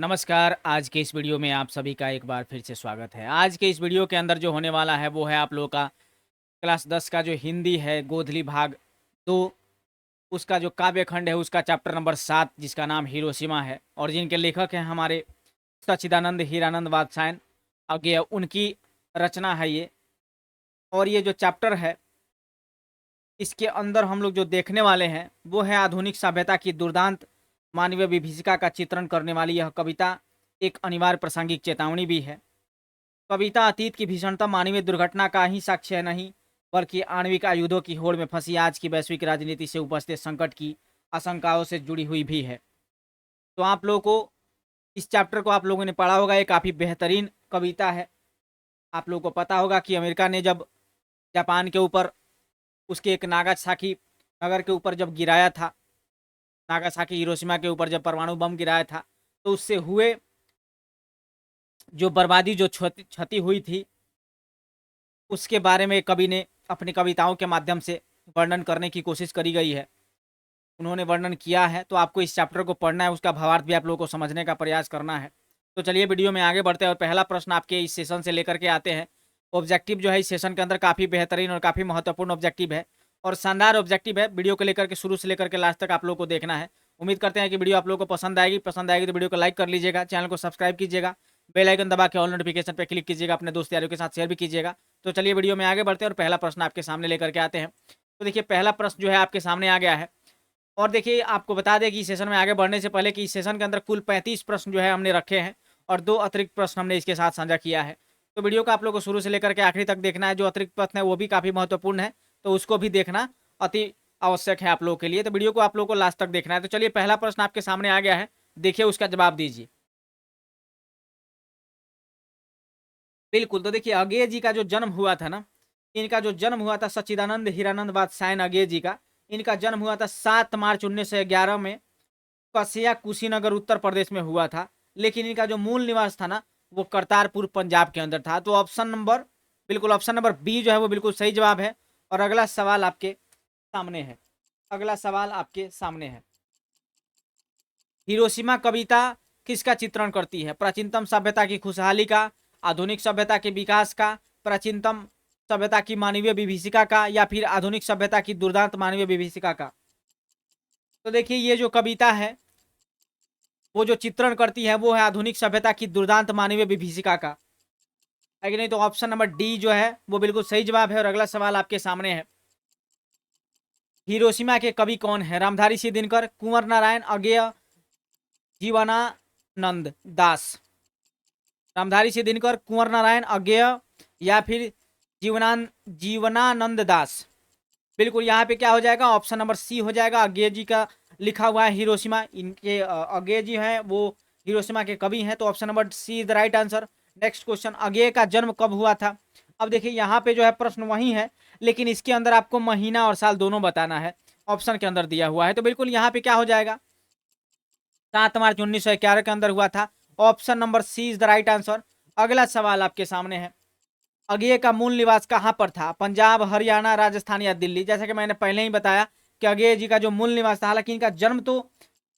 नमस्कार। आज के इस वीडियो में आप सभी का एक बार फिर से स्वागत है। आज के इस वीडियो के अंदर जो होने वाला है वो है आप लोगों का क्लास 10 का जो हिंदी है गोधली भाग 2, उसका जो काव्य खंड है उसका चैप्टर नंबर 7 जिसका नाम हिरोशिमा है और जिनके लेखक हैं हमारे सच्चिदानंद हीरानंद वात्स्यायन। आगे उनकी रचना है ये। और ये जो चैप्टर है इसके अंदर हम लोग जो देखने वाले हैं वो है आधुनिक सभ्यता की दुर्दांत मानवीय विभीषिका का चित्रण करने वाली यह कविता एक अनिवार्य प्रासंगिक चेतावनी भी है। कविता अतीत की भीषणतम मानवीय दुर्घटना का ही साक्ष्य नहीं बल्कि आणविक आयुधों की होड़ में फंसी आज की वैश्विक राजनीति से उपस्थित संकट की आशंकाओं से जुड़ी हुई भी है। तो आप लोगों को इस चैप्टर को आप लोगों ने पढ़ा होगा, ये काफ़ी बेहतरीन कविता है। आप लोगों को पता होगा कि अमेरिका ने जब जापान के ऊपर उसके एक नागासाकी नगर के ऊपर जब गिराया था, नागासाकी हिरोशिमा के ऊपर जब परमाणु बम गिराया था, तो उससे हुए जो बर्बादी जो क्षति हुई थी उसके बारे में कवि ने अपनी कविताओं के माध्यम से वर्णन करने की कोशिश करी गई है। उन्होंने वर्णन किया है, तो आपको इस चैप्टर को पढ़ना है, उसका भावार्थ भी आप लोगों को समझने का प्रयास करना है। तो चलिए वीडियो में आगे बढ़ते हैं और पहला प्रश्न आपके इस सेशन से लेकर के आते हैं। ऑब्जेक्टिव जो है इस सेशन के अंदर काफ़ी बेहतरीन और काफ़ी महत्वपूर्ण ऑब्जेक्टिव है और शानदार ऑब्जेक्टिव है। वीडियो को लेकर के शुरू से लेकर के लास्ट तक आप लोग को देखना है। उम्मीद करते हैं कि वीडियो आप लोगों को पसंद आएगी तो वीडियो को लाइक कर लीजिएगा, चैनल को सब्सक्राइब कीजिएगा, बेल आइकन दबा के ऑल नोटिफिकेशन पर क्लिक कीजिएगा, अपने दोस्त यारों के साथ शेयर भी कीजिएगा। तो चलिए वीडियो में आगे बढ़ते हैं और पहला प्रश्न आपके सामने लेकर के आते हैं। तो देखिए पहला प्रश्न जो है आपके सामने आ गया है। और देखिए आपको बता दें कि इस सेशन में आगे बढ़ने से पहले कि इस सेशन के अंदर कुल 35 प्रश्न जो है हमने रखे हैं और 2 अतिरिक्त प्रश्न हमने इसके साथ साझा किया है। तो वीडियो को आप लोग को शुरू से लेकर के आखिरी तक देखना है। जो अतिरिक्त प्रश्न है वो भी काफ़ी महत्वपूर्ण है, तो उसको भी देखना अति आवश्यक है आप लोगों के लिए। तो वीडियो को आप लोग को लास्ट तक देखना है। तो चलिए पहला प्रश्न आपके सामने आ गया है, देखिए उसका जवाब दीजिए। बिल्कुल, तो देखिए अगेय जी का जो जन्म हुआ था ना, इनका जो जन्म हुआ था सच्चिदानंद हीरानंद वात्स्यायन अगेय जी का, इनका जन्म हुआ था 7 मार्च 1911 में कसिया कुशीनगर उत्तर प्रदेश में हुआ था। लेकिन इनका जो मूल निवास था ना वो करतारपुर पंजाब के अंदर था। तो ऑप्शन नंबर बी जो है वो बिल्कुल सही जवाब है। और अगला सवाल आपके सामने है। अगला सवाल आपके सामने है। हिरोशिमा कविता किसका चित्रण करती है? प्राचीनतम सभ्यता की खुशहाली का, आधुनिक सभ्यता के विकास का, प्राचीनतम सभ्यता की मानवीय विभीषिका का, या फिर आधुनिक सभ्यता की दुर्दांत मानवीय विभीषिका का? तो देखिए ये जो कविता है वो जो चित्रण करती है वो है आधुनिक सभ्यता की दुर्दांत मानवीय विभीषिका का, है कि नहीं? तो ऑप्शन नंबर डी जो है वो बिल्कुल सही जवाब है। और अगला सवाल आपके सामने है। हिरोशिमा के कवि कौन है? रामधारी सिंह दिनकर, कुंवर नारायण अगेय, जीवनानंद दास। रामधारी सिंह दिनकर, कुंवर नारायण अगेय, या फिर जीवनानंद दास। बिल्कुल यहाँ पे क्या हो जाएगा? ऑप्शन नंबर सी हो जाएगा। अगेय जी का लिखा हुआ है हिरोशिमा, इनके अगेय जी हैं वो हिरोशिमा के कवि हैं। तो option number C is the right answer. Next question, Agyeya का जन्म कब हुआ था? अब देखिए यहाँ पे जो है प्रश्न वही है, लेकिन इसके अंदर आपको महीना और साल दोनों बताना है। ऑप्शन के अंदर दिया हुआ है, तो बिल्कुल यहाँ पे क्या हो जाएगा? 7 मार्च 1911 के अंदर हुआ था। Option number C is the right answer. अगला सवाल आपके सामने है। अगेय का मूल निवास कहाँ पर था? पंजाब, हरियाणा, राजस्थान या दिल्ली? जैसा कि मैंने पहले ही बताया कि अगेय जी का जो मूल निवास था, हालांकि इनका जन्म तो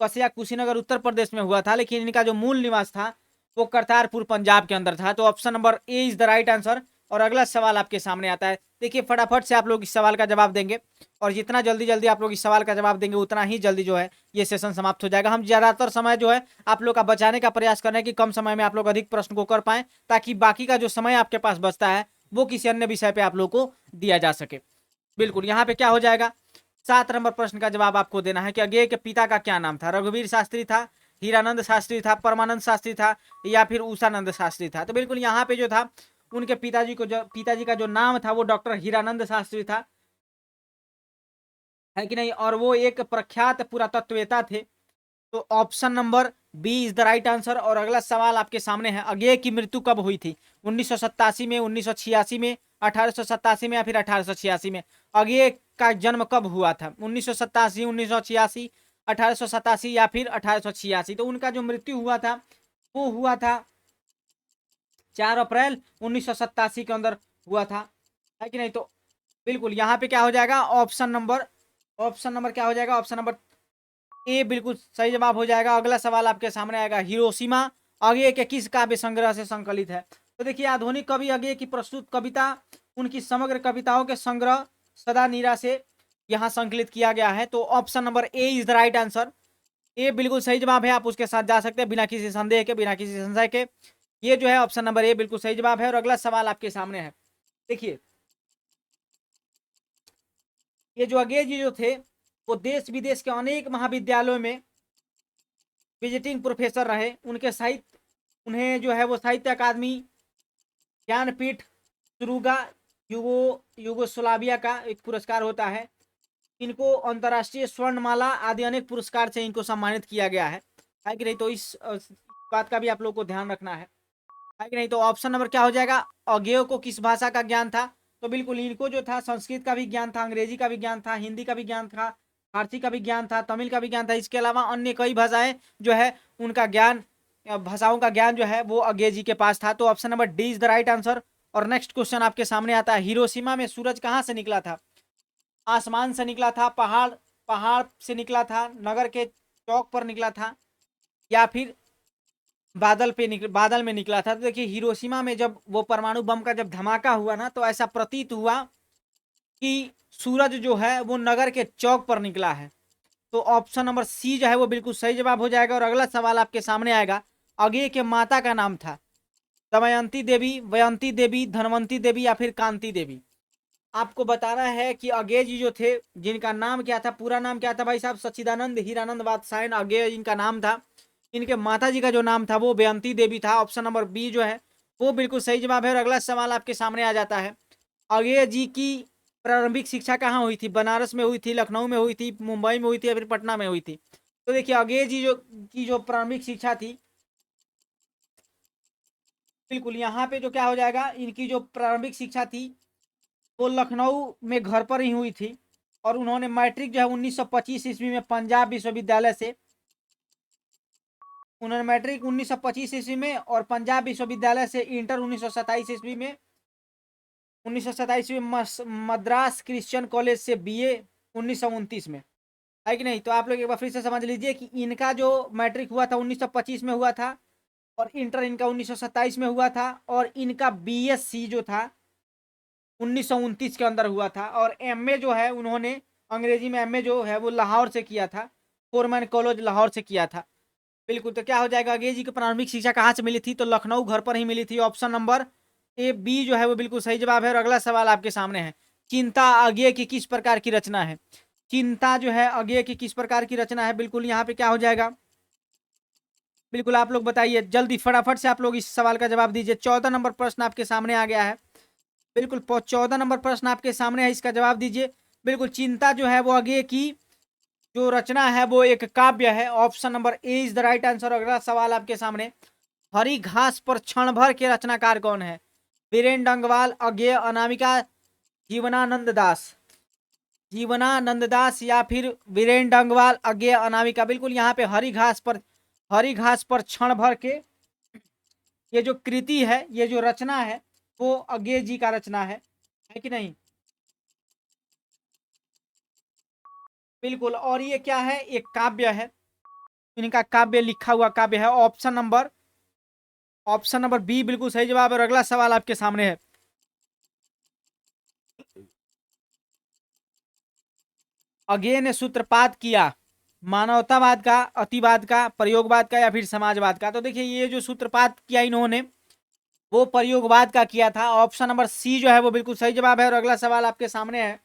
कसिया कुशीनगर उत्तर प्रदेश में हुआ था, लेकिन इनका जो मूल निवास था वो करतारपुर पंजाब के अंदर था। तो option number A is the right answer. और अगला सवाल आपके सामने आता है। देखिए फटाफट से आप लोग इस सवाल का जवाब देंगे, और जितना जल्दी जल्दी आप लोग इस सवाल का जवाब देंगे उतना ही जल्दी जो है ये सेशन समाप्त हो जाएगा। हम ज़्यादातर समय जो है आप लोग का बचाने का प्रयास कर रहे हैं कि कम समय में आप लोग अधिक प्रश्न को कर पाएं, ताकि बाकी का जो समय आपके पास बचता है वो किसी अन्य विषय पे आप लोग को दिया जा सके। बिल्कुल यहाँ पे क्या हो जाएगा? 7 नंबर प्रश्न का जवाब आपको देना है कि अगेय के पिता का क्या नाम था? रघुवीर शास्त्री था, हीरानंद शास्त्री था, परमानंद शास्त्री था, या फिर उषानंद शास्त्री था? तो बिल्कुल यहाँ पे जो था उनके पिताजी का जो नाम था वो डॉक्टर हीरानंद शास्त्री था, है कि नहीं? और वो एक प्रख्यात पुरातत्ववेत्ता थे। तो option number B is the right answer. और अगला सवाल आपके सामने है। अगेय की मृत्यु कब हुई थी? 1987 में, 1986 में, 1887 में, या फिर 1886 में? अगेय का जन्म कब हुआ था? 1987, 1986, 1887 या फिर 1886? तो उनका जो मृत्यु हुआ था वो हुआ था 4 अप्रैल 1987 के अंदर हुआ था, है कि नहीं? तो बिल्कुल यहाँ पे क्या हो जाएगा? ऑप्शन नंबर क्या हो जाएगा? ऑप्शन नंबर ए बिल्कुल सही जवाब हो जाएगा। अगला सवाल आपके सामने आएगा, हिरोशिमा अगेय के किस काव्य संग्रह से संकलित है? तो देखिए, आधुनिक कवि अगेय की प्रस्तुत कविता उनकी समग्र कविताओं के संग्रह सदा नीरा से यहाँ संकलित किया गया है। तो option number A is the right answer. A बिल्कुल सही जवाब है, आप उसके साथ जा सकते हैं बिना किसी संदेह के, बिना किसी संशय के। ये जो है ऑप्शन नंबर ए बिल्कुल सही जवाब है। और अगला सवाल आपके सामने है, देखिए, ये जो अगेय जी जो थे वो देश विदेश के अनेक महाविद्यालयों में विजिटिंग प्रोफेसर रहे। उनके साहित्य, उन्हें जो है वो साहित्य अकादमी, ज्ञानपीठ, सुरुगा, युगोस्लाविया का एक पुरस्कार होता है। इनको अंतर्राष्ट्रीय स्वर्णमाला आदि अनेक पुरस्कार से इनको सम्मानित किया गया है कि नहीं? तो इस बात का भी आप लोग को ध्यान रखना है कि नहीं? तो ऑप्शन नंबर क्या हो जाएगा, अगेय को किस भाषा का ज्ञान था? तो बिल्कुल इनको जो था संस्कृत का भी ज्ञान था, अंग्रेजी का भी ज्ञान था, हिंदी का भी ज्ञान था, फारसी का भी ज्ञान था, तमिल का भी ज्ञान था। इसके अलावा अन्य कई भाषाएं जो है उनका ज्ञान, भाषाओं का ज्ञान जो है वो अगेय जी के पास था। तो option number D is the right answer. और नेक्स्ट क्वेश्चन आपके सामने आता है, हिरोशिमा में सूरज कहाँ से निकला था? आसमान से निकला था, पहाड़ पहाड़ से निकला था, नगर के चौक पर निकला था, या फिर बादल में निकला था? तो देखिए, हिरोशिमा में जब वो परमाणु बम का जब धमाका हुआ ना, तो ऐसा प्रतीत हुआ कि सूरज जो है वो नगर के चौक पर निकला है। तो ऑप्शन नंबर सी जो है वो बिल्कुल सही जवाब हो जाएगा। और अगला सवाल आपके सामने आएगा, अगेय के माता का नाम था दमयंती देवी, वयंती देवी, धनवंती देवी, या फिर कांति देवी? आपको बताना है कि अगेय जी जो थे, जिनका नाम क्या था, पूरा नाम क्या था भाई साहब? सच्चिदानंद हीरानंद वात्सायन अगेय इनका नाम था। इनके माता जी का जो नाम था वो बेअंती देवी था। ऑप्शन नंबर बी जो है वो बिल्कुल सही जवाब है। और अगला सवाल आपके सामने आ जाता है, अगेय जी की प्रारंभिक शिक्षा कहाँ हुई थी? बनारस में हुई थी, लखनऊ में हुई थी, मुंबई में हुई थी, या फिर पटना में हुई थी? तो देखिए, अगेय जी जो प्रारंभिक शिक्षा थी, बिल्कुल यहाँ पे जो क्या हो जाएगा, इनकी जो प्रारंभिक शिक्षा थी वो लखनऊ में घर पर ही हुई थी। और उन्होंने मैट्रिक जो है 1925 ईस्वी में पंजाब विश्वविद्यालय से, उन्होंने मैट्रिक 1925 ईस्वी में, और पंजाब विश्वविद्यालय से इंटर 1927 ईस्वी में, 1927 में मद्रास क्रिश्चियन कॉलेज से बीए 1929 में, है कि नहीं? तो आप लोग एक बार फिर से समझ लीजिए कि इनका जो मैट्रिक हुआ था 1925 में हुआ था, और इंटर इनका 1927 में हुआ था, और इनका बीएससी जो था 1929 के अंदर हुआ था। और एमए जो है उन्होंने अंग्रेजी में एमए जो है वो लाहौर से किया था, फोरमैन कॉलेज लाहौर से किया था। बिल्कुल, तो क्या हो जाएगा, अगेय जी की प्रारंभिक शिक्षा कहाँ से मिली थी? तो लखनऊ घर पर ही मिली थी। ऑप्शन नंबर ए बी जो है वो बिल्कुल सही जवाब है। और अगला सवाल आपके सामने है, चिंता अगेय की किस प्रकार की रचना है? चिंता जो है अगेय की किस प्रकार की रचना है? बिल्कुल यहाँ पे क्या हो जाएगा, बिल्कुल आप लोग बताइए जल्दी, फटाफट से आप लोग इस सवाल का जवाब दीजिए। 14 नंबर प्रश्न आपके सामने आ गया है। बिल्कुल 14 नंबर प्रश्न आपके सामने है, इसका जवाब दीजिए। बिल्कुल, चिंता जो है वो अगेय की जो रचना है वो एक काव्य है। Option number A is the right answer. अगला सवाल आपके सामने, हरी घास पर क्षण भर के रचनाकार कौन है? बीरेन डंगवाल, अगेय, अनामिका, जीवनानंद दास? जीवनानंद दास या फिर बीरेन डंगवाल, अगेय, अनामिका? बिल्कुल यहाँ पे हरी घास पर क्षण भर के, ये जो कृति है, ये जो रचना है वो अगेय जी का रचना है कि नहीं? बिल्कुल, और ये क्या है, एक काव्य है, इनका काव्य, लिखा हुआ काव्य है। ऑप्शन नंबर बी बिल्कुल सही जवाब है। और अगला सवाल आपके सामने है, अगेय ने सूत्रपात किया मानवतावाद का, अतिवाद का, प्रयोगवाद का, या फिर समाजवाद का? तो देखिए, ये जो सूत्रपात किया इन्होंने वो प्रयोगवाद का किया था। ऑप्शन नंबर सी जो है वो बिल्कुल सही जवाब है। और अगला सवाल आपके सामने है,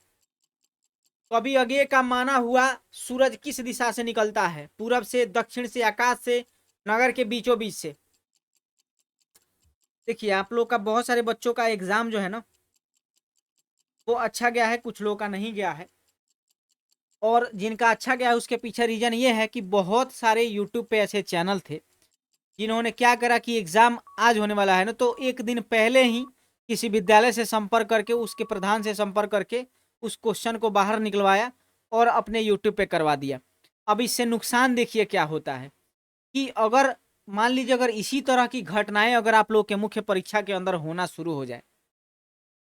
कवि अगेय का माना हुआ सूरज किस दिशा से निकलता है? पूरब से, दक्षिण से, आकाश से, नगर के बीचों बीच से? देखिए, आप लोग का बहुत सारे बच्चों का एग्जाम जो है ना वो अच्छा गया है, कुछ लोगों का नहीं गया है। और जिनका अच्छा गया है उसके पीछे रीजन ये है कि बहुत सारे यूट्यूब पे ऐसे चैनल थे जिन्होंने क्या करा कि एग्जाम आज होने वाला है ना, तो एक दिन पहले ही किसी विद्यालय से संपर्क करके, उसके प्रधान से संपर्क करके उस क्वेश्चन को बाहर निकलवाया और अपने यूट्यूब पे करवा दिया। अब इससे नुकसान देखिए क्या होता है कि अगर मान लीजिए अगर इसी तरह की घटनाएं अगर आप लोग के मुख्य परीक्षा के अंदर होना शुरू हो जाए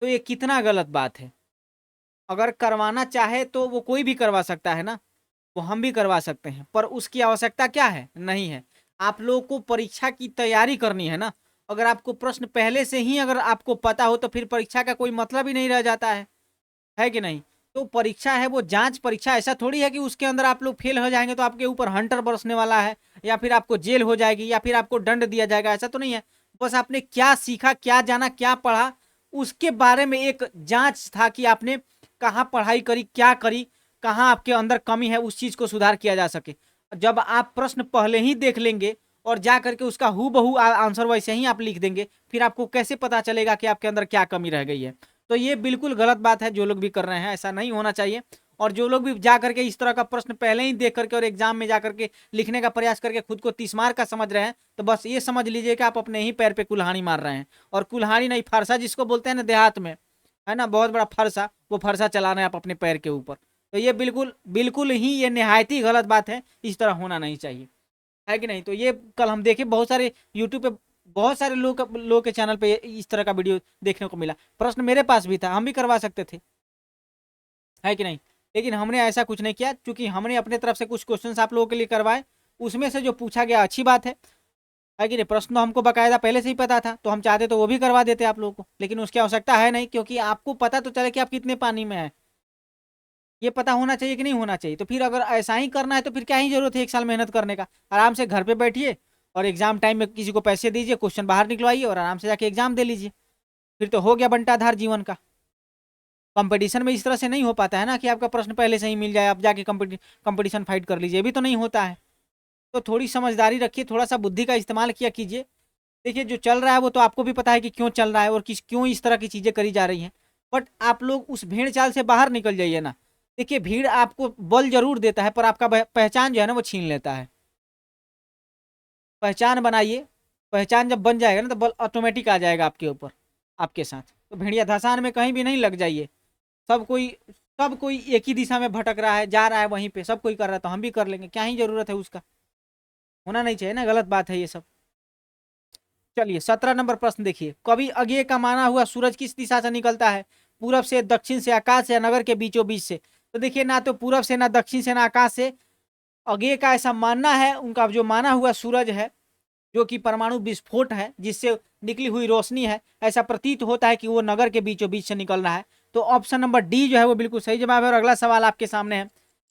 तो ये कितना गलत बात है। अगर करवाना चाहे तो वो कोई भी करवा सकता है ना, वो हम भी करवा सकते हैं, पर उसकी आवश्यकता क्या है? नहीं है। आप लोगों को परीक्षा की तैयारी करनी है ना। अगर आपको प्रश्न पहले से ही अगर आपको पता हो तो फिर परीक्षा का कोई मतलब ही नहीं रह जाता है कि नहीं? तो परीक्षा है वो जांच परीक्षा, ऐसा थोड़ी है कि उसके अंदर आप लोग फेल हो जाएंगे तो आपके ऊपर हंटर बरसने वाला है, या फिर आपको जेल हो जाएगी, या फिर आपको दंड दिया जाएगा, ऐसा तो नहीं है। बस आपने क्या सीखा, क्या जाना, क्या पढ़ा, उसके बारे में एक जांच था कि आपने कहाँ पढ़ाई करी, क्या करी, कहाँ आपके अंदर कमी है, उस चीज को सुधार किया जा सके। जब आप प्रश्न पहले ही देख लेंगे और जा करके उसका हूबहू आंसर वैसे ही आप लिख देंगे, फिर आपको कैसे पता चलेगा कि आपके अंदर क्या कमी रह गई है? तो ये बिल्कुल गलत बात है जो लोग भी कर रहे हैं, ऐसा नहीं होना चाहिए। और जो लोग भी जा करके इस तरह का प्रश्न पहले ही देख करके और एग्जाम में जा करके लिखने का प्रयास करके खुद को 30 मार्क का समझ रहे हैं, तो बस ये समझ लीजिए कि आप अपने ही पैर पे कुल्हाड़ी मार रहे हैं। और कुल्हाड़ी नहीं, फरसा जिसको बोलते हैं ना देहात में, है ना, बहुत बड़ा फरसा, वो फरसा चला रहे हैं आप अपने पैर के ऊपर। तो ये बिल्कुल बिल्कुल ही ये निहायत ही गलत बात है, इस तरह होना नहीं चाहिए, है कि नहीं? तो ये कल हम देखे बहुत सारे यूट्यूब पे, बहुत सारे लोग के चैनल पे इस तरह का वीडियो देखने को मिला। प्रश्न मेरे पास भी था, हम भी करवा सकते थे, है कि नहीं? लेकिन हमने ऐसा कुछ नहीं किया, क्योंकि हमने अपने तरफ से कुछ क्वेश्चंस आप लोगों के लिए करवाए, उसमें से जो पूछा गया अच्छी बात है कि नहीं? प्रश्न तो हमको बकायदा पहले से ही पता था, तो हम चाहते तो वो भी करवा देते आप लोगों को, लेकिन उसकी आवश्यकता है नहीं, क्योंकि आपको पता तो चले कि आप कितने पानी में है, ये पता होना चाहिए कि नहीं होना चाहिए। तो फिर अगर ऐसा ही करना है तो फिर क्या ही जरूरत है 1 साल मेहनत करने का? आराम से घर पे बैठिए और एग्जाम टाइम में किसी को पैसे दीजिए, क्वेश्चन बाहर निकलवाइए और आराम से जाके एग्जाम दे लीजिए, फिर तो हो गया बंटाधार जीवन का। कंपटीशन में इस तरह से नहीं हो पाता है ना कि आपका प्रश्न पहले से ही मिल जाए, आप जाके कंपटीशन फाइट कर लीजिए, भी तो नहीं होता है। तो थोड़ी समझदारी रखिए, थोड़ा सा बुद्धि का इस्तेमाल किया कीजिए। देखिए जो चल रहा है वो तो आपको भी पता है कि क्यों चल रहा है और क्यों इस तरह की चीजें करी जा रही हैं, बट आप लोग उस भीड़ चाल से बाहर निकल जाइए ना। देखिए भीड़ आपको बल जरूर देता है, पर आपका पहचान जो है ना वो छीन लेता है। पहचान बनाइए, पहचान जब बन जाएगा ना तो बल ऑटोमेटिक आ जाएगा आपके ऊपर, आपके साथ। तो भेड़िया धसान में कहीं भी नहीं लग जाइए। सब कोई सब कोई एक ही दिशा में भटक रहा है, जा रहा है वहीं पे, सब कोई कर रहा है तो हम भी कर लेंगे, क्या ही जरूरत है उसका? होना नहीं चाहिए ना, गलत बात है ये सब। चलिए 17 नंबर प्रश्न देखिए, कभी अज्ञेय का माना हुआ सूरज किस दिशा से निकलता है? पूरब से, दक्षिण से, आकाश से, या नगर के बीचों बीच से? तो देखिए ना तो पूरब से, ना दक्षिण से, ना आकाश से। अज्ञेय का ऐसा मानना है, उनका जो माना हुआ सूरज है जो कि परमाणु विस्फोट है जिससे निकली हुई रोशनी है, ऐसा प्रतीत होता है कि वो नगर के बीचों बीच से निकल रहा है। तो ऑप्शन नंबर डी जो है वो बिल्कुल सही जवाब है। और अगला सवाल आपके सामने है,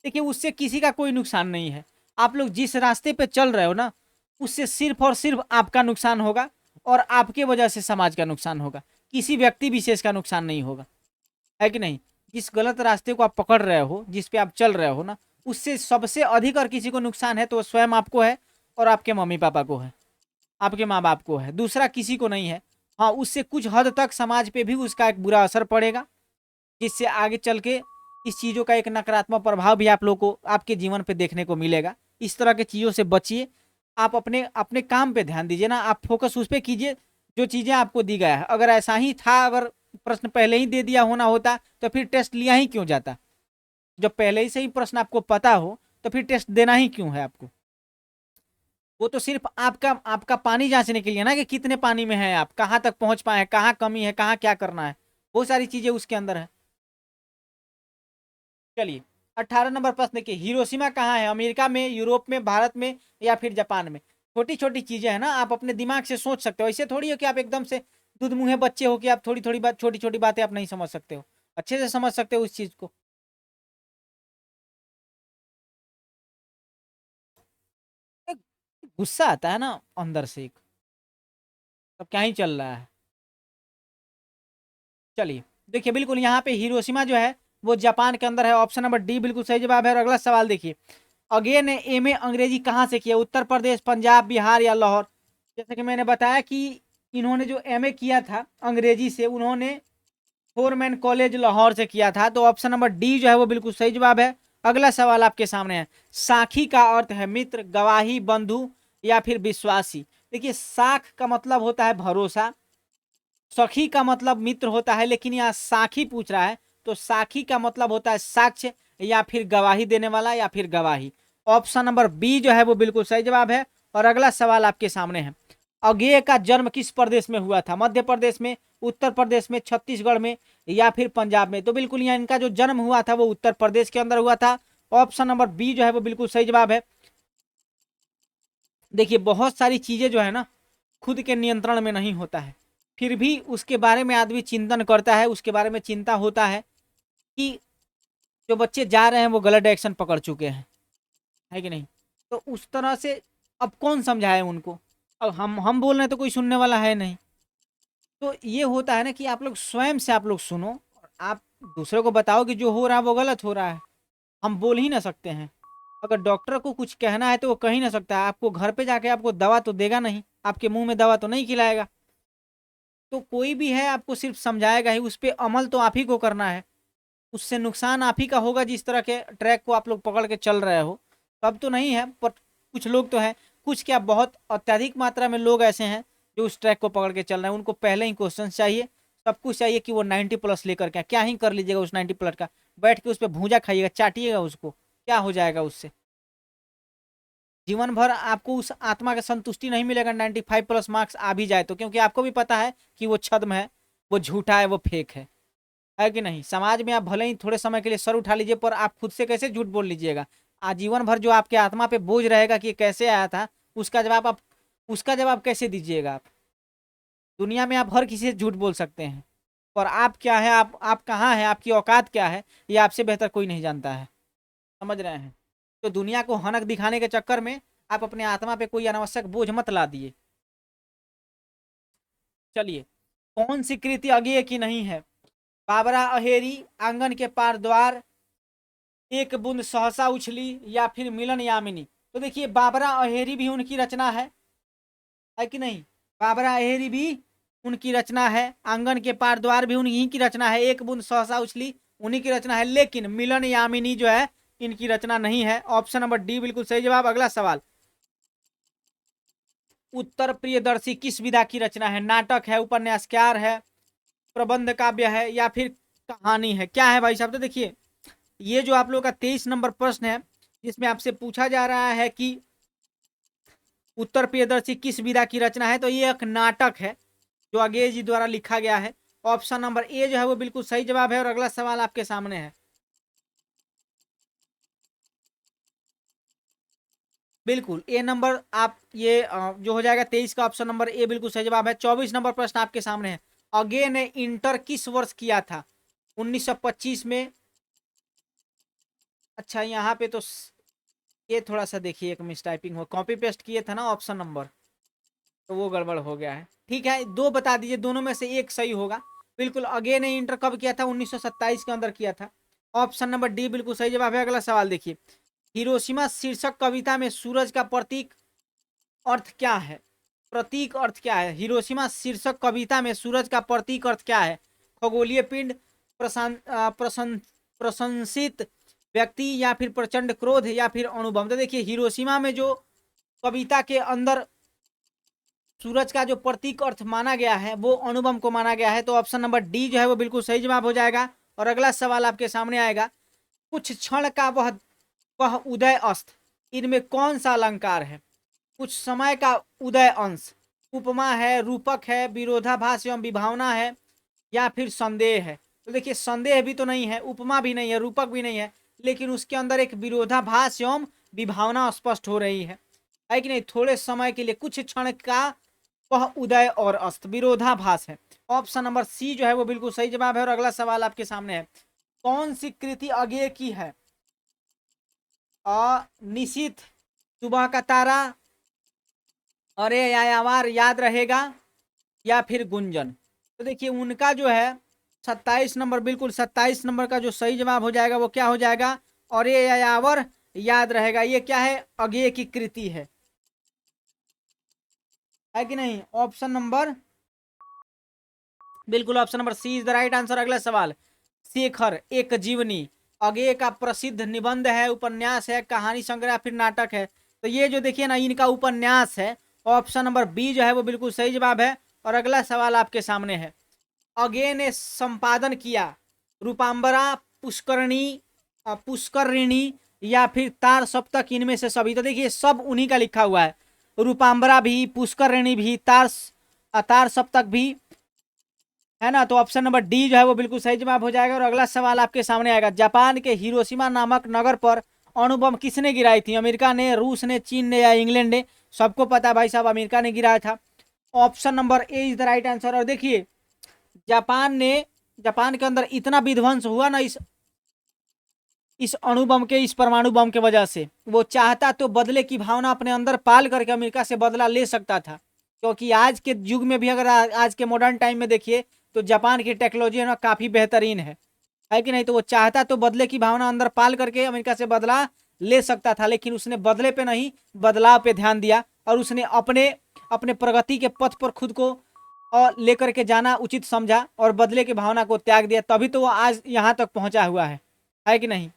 देखिए उससे किसी का कोई नुकसान नहीं है। आप लोग जिस रास्ते पे चल रहे हो ना, उससे सिर्फ और सिर्फ आपका नुकसान होगा और आपके वजह से समाज का नुकसान होगा, किसी व्यक्ति विशेष का नुकसान नहीं होगा, है कि नहीं? जिस गलत रास्ते को आप पकड़ रहे हो, जिस पे आप चल रहे हो ना, उससे सबसे अधिक और किसी को नुकसान है तो वो स्वयं आपको है और आपके मम्मी पापा को है, आपके माँ बाप को है, दूसरा किसी को नहीं है। हाँ, उससे कुछ हद तक समाज पे भी उसका एक बुरा असर पड़ेगा, जिससे आगे चल के इस चीज़ों का एक नकारात्मक प्रभाव भी आप लोग को आपके जीवन पे देखने को मिलेगा। इस तरह की चीज़ों से बचिए। आप अपने अपने काम पे ध्यान दीजिए ना, आप फोकस उस पर कीजिए जो चीज़ें आपको दी गया है। अगर ऐसा ही था, अगर प्रश्न पहले ही दे दिया होना होता तो फिर टेस्ट लिया ही क्यों जाता? जब पहले ही से ही प्रश्न आपको पता हो तो फिर टेस्ट देना ही क्यों है आपको? वो तो सिर्फ आपका आपका पानी जांचने के लिए ना, कि कितने पानी में है, आप कहाँ तक पहुंच पाए हैं, कहाँ कमी है, कहाँ क्या करना है, बहुत सारी चीजें उसके अंदर है। चलिए 18 नंबर प्रश्न देखिए, हिरोशिमा कहाँ है? अमेरिका में, यूरोप में, भारत में, या फिर जापान में? छोटी छोटी चीजें है ना, आप अपने दिमाग से सोच सकते हो, ऐसे थोड़ी हो कि आप एकदम से दूध मुंहे बच्चे हो कि आप थोड़ी थोड़ी बात, छोटी छोटी बातें आप नहीं समझ सकते हो, अच्छे से समझ सकते हो उस चीज को। एक गुस्सा आता है ना अंदर से एक, अब क्या ही चल रहा है। चलिए देखिए, बिल्कुल यहाँ पे हिरोशिमा जो है वो जापान के अंदर है। ऑप्शन नंबर डी बिल्कुल सही जवाब है। और अगला सवाल देखिए, अगे ने एमए अंग्रेजी कहाँ से किया? उत्तर प्रदेश, पंजाब, बिहार, या लाहौर? जैसे कि मैंने बताया कि इन्होंने जो एमए किया था अंग्रेजी से, उन्होंने फोरमैन कॉलेज लाहौर से किया था। तो ऑप्शन नंबर डी जो है वो बिल्कुल सही जवाब है। अगला सवाल आपके सामने है, साखी का अर्थ है मित्र, गवाही, बंधु, या फिर विश्वासी? देखिए साख का मतलब होता है भरोसा, सखी का मतलब मित्र होता है, लेकिन यहाँ साखी पूछ रहा है तो साखी का मतलब होता है साक्ष्य, या फिर गवाही देने वाला, या फिर गवाही। ऑप्शन नंबर बी जो है वो बिल्कुल सही जवाब है। और अगला सवाल आपके सामने है, अज्ञेय का जन्म किस प्रदेश में हुआ था? मध्य प्रदेश में, उत्तर प्रदेश में, छत्तीसगढ़ में, या फिर पंजाब में? तो बिल्कुल यहाँ इनका जो जन्म हुआ था वो उत्तर प्रदेश के अंदर हुआ था। ऑप्शन नंबर बी जो है वो बिल्कुल सही जवाब है। देखिए बहुत सारी चीजें जो है ना खुद के नियंत्रण में नहीं होता है, फिर भी उसके बारे में आदमी चिंतन करता है, उसके बारे में चिंता होता है कि जो बच्चे जा रहे हैं वो गलत डायरेक्शन पकड़ चुके हैं, है कि नहीं। तो उस तरह से अब कौन समझाए उनको, अब हम बोल रहे हैं तो कोई सुनने वाला है नहीं। तो ये होता है ना कि आप लोग स्वयं से आप लोग सुनो और आप दूसरे को बताओ कि जो हो रहा है वो गलत हो रहा है। हम बोल ही ना सकते हैं। अगर डॉक्टर को कुछ कहना है तो वो कह ही ना सकता है, आपको घर पे जाके आपको दवा तो देगा नहीं, आपके मुंह में दवा तो नहीं खिलाएगा। तो कोई भी है आपको सिर्फ समझाएगा ही, उस पर अमल तो आप ही को करना है। उससे नुकसान आप ही का होगा, जिस तरह के ट्रैक को आप लोग पकड़ के चल रहे हो। सब तो नहीं है पर कुछ लोग तो हैं, कुछ क्या बहुत अत्यधिक मात्रा में लोग ऐसे हैं जो उस ट्रैक को पकड़ के चल रहे हैं। उनको पहले ही क्वेश्चन चाहिए, सब कुछ चाहिए कि वो 90+ लेकर के क्या ही कर लीजिएगा उस 90+ का, बैठ के उस पर भूजा खाइएगा, चाटिएगा उसको, क्या हो जाएगा उससे। जीवन भर आपको उस आत्मा का संतुष्टि नहीं मिलेगा 95+ मार्क्स आ भी जाए तो, क्योंकि आपको भी पता है कि वो छद्म है, वो झूठा है, वो फेक है कि नहीं। समाज में आप भले ही थोड़े समय के लिए सर उठा लीजिए, पर आप खुद से कैसे झूठ बोल लीजिएगा। आजीवन भर जो आपके आत्मा पे बोझ रहेगा कि ये कैसे आया था, उसका जवाब कैसे दीजिएगा आप। दुनिया में आप हर किसी से झूठ बोल सकते हैं, पर आप क्या है, आप कहाँ हैं, आपकी औकात क्या है, ये आपसे बेहतर कोई नहीं जानता है। समझ रहे हैं। तो दुनिया को हनक दिखाने के चक्कर में आप अपने आत्मा पे कोई अनावश्यक बोझ मत ला दिए। चलिए, कौन सी कृति अज्ञेय की नहीं है। बाबरा अहेरी, आंगन के पार द्वार, एक बूंद सहसा उछली, या फिर मिलन यामिनी। तो देखिए बाबरा अहेरी भी उनकी रचना है कि नहीं। बाबरा अहेरी भी उनकी रचना है, आंगन के पार द्वार भी उन्हीं की रचना है, एक बूंद सहसा उछली उन्हीं की रचना है, लेकिन मिलन यामिनी जो है इनकी रचना नहीं है। ऑप्शन नंबर डी बिल्कुल सही जवाब। अगला सवाल, उत्तर प्रियदर्शी किस विधा की रचना है। नाटक है, उपन्यासकार है, प्रबंध काव्य है, या फिर कहानी है, क्या है भाई साहब। तो देखिए ये जो आप लोग का 23 नंबर प्रश्न है, जिसमें आपसे पूछा जा रहा है कि उत्तर प्रियदर्शी किस विधा की रचना है, तो ये एक नाटक है जो अज्ञेय जी द्वारा लिखा गया है। ऑप्शन नंबर ए जो है वो बिल्कुल सही जवाब है। और अगला सवाल आपके सामने है, बिल्कुल ए नंबर आप ये जो हो जाएगा 23 का ऑप्शन नंबर ए बिल्कुल सही जवाब है। 24 नंबर प्रश्न आपके सामने है, अज्ञेय ने इंटर किस वर्ष किया था। 1925 में। अच्छा यहाँ पे तो ये थोड़ा सा देखिए एक मिस टाइपिंग हो, कॉपी पेस्ट किए थे ना ऑप्शन नंबर, तो वो गड़बड़ हो गया है। ठीक है, दो बता दीजिए, दोनों में से एक सही होगा। बिल्कुल अगेन ने इंटर कब किया था, 1927 के अंदर किया था। ऑप्शन नंबर डी बिल्कुल सही जवाब है। अगला सवाल देखिए, हिरोशिमा शीर्षक कविता में सूरज का प्रतीक अर्थ क्या है। प्रतीक अर्थ क्या है, हिरोशिमा शीर्षक कविता में सूरज का प्रतीक अर्थ क्या है। खगोलीय पिंड, प्रशंसित व्यक्ति, या फिर प्रचंड क्रोध, या फिर अणुबम। तो देखिए हिरोशिमा में जो कविता के अंदर सूरज का जो प्रतीक अर्थ माना गया है वो अणुबम को माना गया है। तो ऑप्शन नंबर डी जो है वो बिल्कुल सही जवाब हो जाएगा। और अगला सवाल आपके सामने आएगा, कुछ क्षण का वह उदय अस्त, इनमें कौन सा अलंकार है। कुछ समय का उदय अंश, उपमा है, रूपक है, विरोधाभास एवं विभावना है, या फिर संदेह है। तो देखिए संदेह भी तो नहीं है, उपमा भी नहीं है, रूपक भी नहीं है, लेकिन उसके अंदर एक विरोधाभास एवं विभावना स्पष्ट हो रही है कि नहीं। थोड़े समय के लिए, कुछ क्षण का वह उदय और अस्त, विरोधाभास है। ऑप्शन नंबर सी जो है वो बिल्कुल सही जवाब है। और अगला सवाल आपके सामने है, कौन सी कृति अज्ञेय की है। निशित, सुबह का तारा, अरे यायावार याद रहेगा, या फिर गुंजन। तो देखिए उनका जो है 27 नंबर, बिल्कुल 27 नंबर का जो सही जवाब हो जाएगा वो क्या हो जाएगा, और ये यायावर याद रहेगा। ये क्या है, अज्ञेय की कृति है कि नहीं। ऑप्शन नंबर, बिल्कुल option number C is the right answer. अगला सवाल, शेखर एक जीवनी अज्ञेय का प्रसिद्ध निबंध है, उपन्यास है, कहानी संग्रह, फिर नाटक है। तो ये जो देखिए ना इनका उपन्यास है। ऑप्शन नंबर बी जो है वो बिल्कुल सही जवाब है। और अगला सवाल आपके सामने है, अज्ञेय ने संपादन किया रूपांबरा, पुष्करिणी, या फिर तार सप्तक, इनमें से सभी। तो देखिए सब उन्हीं का लिखा हुआ है, रूपांबरा भी, पुष्करिणी भी, तार सप्तक भी, है ना। तो ऑप्शन नंबर डी जो है वो बिल्कुल सही जवाब हो जाएगा। और अगला सवाल आपके सामने आएगा, जापान के हिरोशिमा नामक नगर पर अणु बम किसने गिराई थी? अमेरिका ने, रूस ने, चीन ने या इंग्लैंड ने? सबको पता है भाई साहब, अमेरिका ने गिराया था। Option number A is the right answer. और देखिए जापान के अंदर इतना विध्वंस हुआ ना इस अणु बम के, इस परमाणु बम के वजह से, वो चाहता तो बदले की भावना अपने अंदर पाल करके अमेरिका से बदला ले सकता था। क्योंकि आज के युग में भी अगर आज के मॉडर्न टाइम में देखिए तो जापान की टेक्नोलॉजी है ना काफी बेहतरीन है कि नहीं? तो वो चाहता तो बदले की भावना अंदर पाल करके अमेरिका से बदला ले सकता था, लेकिन उसने बदले पे नहीं, बदलाव पे ध्यान दिया और उसने अपने अपने प्रगति के पथ पर खुद को और लेकर के जाना उचित समझा और बदले की भावना को त्याग दिया। तभी तो वो आज यहाँ तक पहुंचा हुआ है कि नहीं?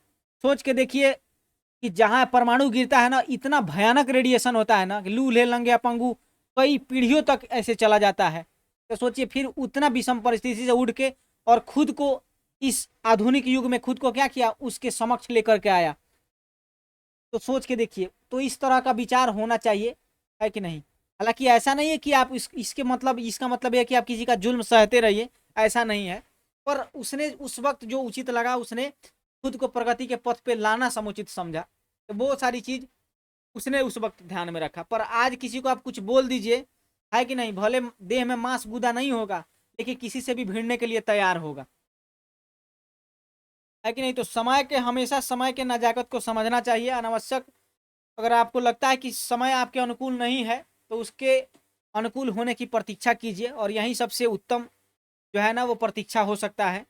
सोच के देखिए कि जहां परमाणु गिरता है ना, इतना भयानक रेडिएशन होता है ना कि लू ले लंगे अपंगू कई पीढ़ियों तक ऐसे चला जाता है। तो सोचिए फिर उतना विषम परिस्थिति से उड़ के और खुद को इस आधुनिक युग में खुद को क्या किया, उसके समक्ष लेकर के आया। तो सोच के देखिए, तो इस तरह का विचार होना चाहिए, है कि नहीं? हालांकि ऐसा नहीं है कि आप इसका मतलब है कि आप किसी का जुल्म सहते रहिए, ऐसा नहीं है। पर उसने उस वक्त जो उचित लगा, उसने खुद को प्रगति के पथ पे लाना समुचित समझा। तो वो सारी चीज उसने उस वक्त ध्यान में रखा। पर आज किसी को आप कुछ बोल दीजिए, है कि नहीं, भले देह में मांस गुदा नहीं होगा लेकिन किसी से भी भिड़ने के लिए तैयार होगा, है कि नहीं? तो हमेशा समय के नजाकत को समझना चाहिए। अनावश्यक अगर आपको लगता है कि समय आपके अनुकूल नहीं है तो उसके अनुकूल होने की प्रतीक्षा कीजिए, और यही सबसे उत्तम जो है ना वो प्रतीक्षा हो सकता है।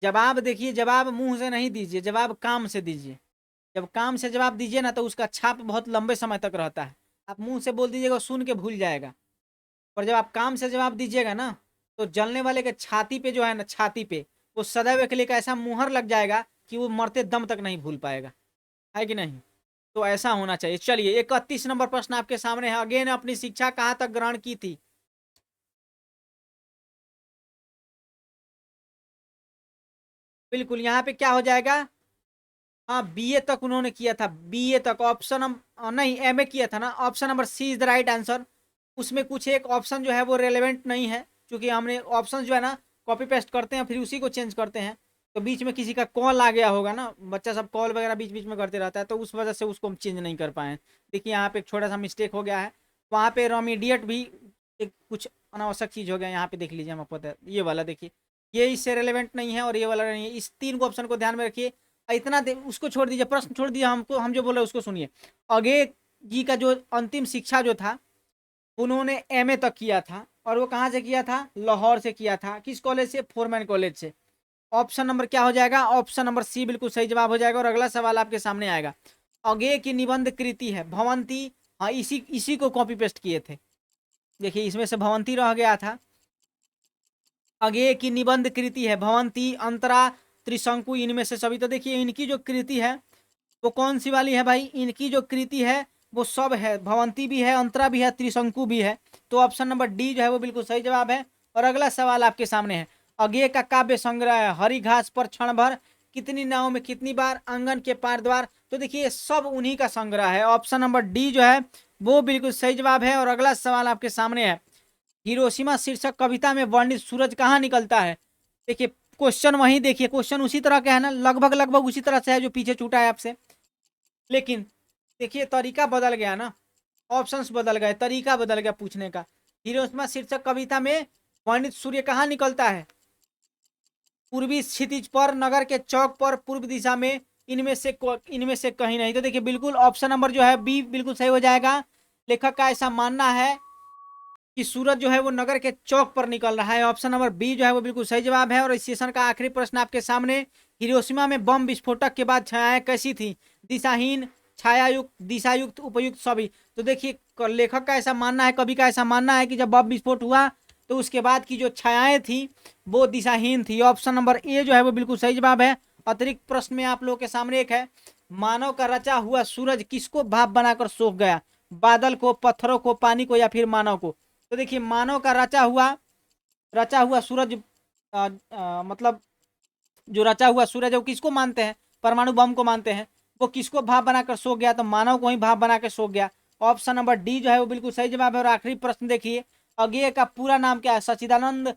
जवाब देखिए, जवाब मुंह से नहीं दीजिए, जवाब काम से दीजिए। जब काम से जवाब दीजिए ना तो उसका छाप बहुत लंबे समय तक रहता है। आप मुंह से बोल दीजिएगा, सुन के भूल जाएगा। पर जब आप काम से जवाब दीजिएगा ना तो जलने वाले के छाती पे जो है ना, छाती पे वो सदैव के लिए एक ऐसा मुहर लग जाएगा कि वो मरते दम तक नहीं भूल पाएगा, है कि नहीं? तो ऐसा होना चाहिए। चलिए 31 नंबर प्रश्न आपके सामने है। अगेन अपनी शिक्षा कहाँ तक ग्रहण की थी? बिल्कुल, यहाँ पे क्या हो जाएगा? हाँ, बीए तक उन्होंने किया था, बीए तक। नहीं, एमए किया था ना। Option number C is the right answer. उसमें कुछ एक ऑप्शन जो है वो रेलेवेंट नहीं है, क्योंकि हमने ऑप्शन जो है ना कॉपी पेस्ट करते हैं फिर उसी को चेंज करते हैं। तो बीच में किसी का कॉल आ गया होगा ना, बच्चा सब कॉल वगैरह बीच बीच में करते रहता है, तो उस वजह से उसको हम चेंज नहीं कर पाए। देखिए यहाँ पे एक छोटा सा मिस्टेक हो गया है। वहाँ पे रेमीडिएट भी एक कुछ अनावश्यक चीज़ हो गया। यहाँ पे देख लीजिए, हम आपको ये वाला देखिए, ये इससे रेलेवेंट नहीं है और ये वाला नहीं है। इस तीन को ऑप्शन को ध्यान में रखिए। इतना उसको छोड़ दीजिए, प्रश्न छोड़ दीजिए, हम जो बोल रहे हैं उसको सुनिए। अगे जी का जो अंतिम शिक्षा जो था उन्होंने एमए तक किया था, और वो कहाँ से किया था? लाहौर से किया था। किस कॉलेज से? फोरमैन कॉलेज से। ऑप्शन नंबर क्या हो जाएगा? ऑप्शन नंबर सी बिल्कुल सही जवाब हो जाएगा। और अगला सवाल आपके सामने आएगा। अगे की निबंध कृति है भवंती। हाँ, इसी को कॉपी पेस्ट किए थे। देखिए इसमें से भवंती रह गया था। अगे की निबंध कृति है भवंती, अंतरा, त्रिशंकु, इनमें से सभी। तो देखिए इनकी जो कृति है वो कौन सी वाली है भाई? इनकी जो कृति है वो सब है, भवंती भी है, अंतरा भी है, त्रिशंकु भी है। तो ऑप्शन नंबर डी जो है वो बिल्कुल सही जवाब है। और अगला सवाल आपके सामने है। अगे का काव्य संग्रह है हरी घास पर क्षण भर, कितनी नाव में कितनी बार, आंगन के पार द्वार। तो देखिए सब उन्हीं का संग्रह है। ऑप्शन नंबर डी जो है वो बिल्कुल सही जवाब है। और अगला सवाल आपके सामने है। हिरोशिमा शीर्षक कविता में वर्णित सूरज कहाँ निकलता है? देखिए क्वेश्चन वही, देखिए क्वेश्चन उसी तरह का है ना, लगभग लगभग उसी तरह से है जो पीछे छूटा है आपसे, लेकिन देखिए तरीका बदल गया ना, ऑप्शंस बदल गए, तरीका बदल गया पूछने का। हिरोशिमा शीर्षक कविता में वर्णित सूर्य कहाँ निकलता है? पूर्वी क्षितिज पर, नगर के चौक पर, पूर्व दिशा में, इनमें से कहीं नहीं। तो देखिए बिल्कुल ऑप्शन नंबर जो है बी बिल्कुल सही हो जाएगा। लेखक का ऐसा मानना है कि सूरज जो है वो नगर के चौक पर निकल रहा है। ऑप्शन नंबर बी जो है वो बिल्कुल सही जवाब है। और इस सेशन का आखिरी प्रश्न आपके सामने। हिरोशिमा में बम विस्फोटक के बाद छायाएं कैसी थी? दिशाहीन, छायायुक्त, दिशायुक्त, उपयुक्त, सभी। तो देखिए लेखक का ऐसा मानना है, कवि का ऐसा मानना है कि जब बम विस्फोट हुआ तो उसके बाद की जो छायाएं थी वो दिशाहीन थी। ऑप्शन नंबर ए जो है वो बिल्कुल सही जवाब है। अतिरिक्त प्रश्न में आप लोगों के सामने एक है। मानव का रचा हुआ सूरज किसको भाप बनाकर सोख गया? बादल को, पत्थरों को, पानी को, या फिर मानव को? तो देखिए मानव का रचा हुआ सूरज मतलब जो रचा हुआ सूरज है वो किसको मानते हैं? परमाणु बम को मानते हैं। वो किसको भाप बनाकर सो गया? तो मानव को ही भाप बना के सो गया। ऑप्शन नंबर डी जो है वो बिल्कुल सही जवाब है। और आखिरी प्रश्न देखिए, अज्ञेय का पूरा नाम क्या है? सच्चिदानंद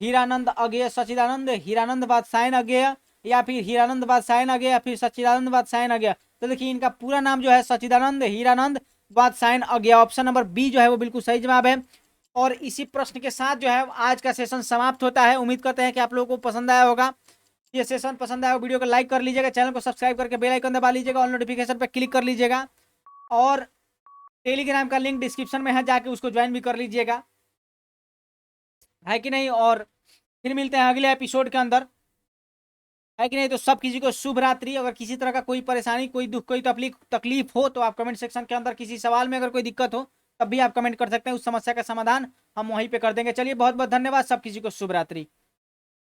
हीरानंद अज्ञेय, सच्चिदानंद हीरानंद बादशायन अज्ञेय, या फिर हीरानंद बादशाहन आ गया या फिर सच्चिदानंद बादशाहन आ गया। तो देखिए इनका पूरा नाम जो है सच्चिदानंद हीरानंद बादशाहन आ गया। ऑप्शन नंबर बी जो है वो बिल्कुल सही जवाब है। और इसी प्रश्न के साथ जो है आज का सेशन समाप्त होता है। उम्मीद करते हैं कि आप लोगों को पसंद आया होगा। ये सेशन पसंद आया हो वीडियो को लाइक कर लीजिएगा, चैनल को सब्सक्राइब करके बेल आइकन दबा लीजिएगा, ऑल नोटिफिकेशन पर क्लिक कर लीजिएगा और टेलीग्राम का लिंक डिस्क्रिप्शन में है, जाके उसको ज्वाइन भी कर लीजिएगा, है कि नहीं। और फिर मिलते हैं अगले एपिसोड के अंदर, है कि नहीं। तो सब किसी को शुभ रात्रि। अगर किसी तरह का कोई परेशानी, कोई दुख, कोई तकलीफ हो तो आप कमेंट सेक्शन के अंदर किसी सवाल में अगर कोई दिक्कत हो तब भी आप कमेंट कर सकते हैं। उस समस्या का समाधान हम वहीं पे कर देंगे। चलिए बहुत बहुत धन्यवाद। सब किसी को शुभ रात्रि।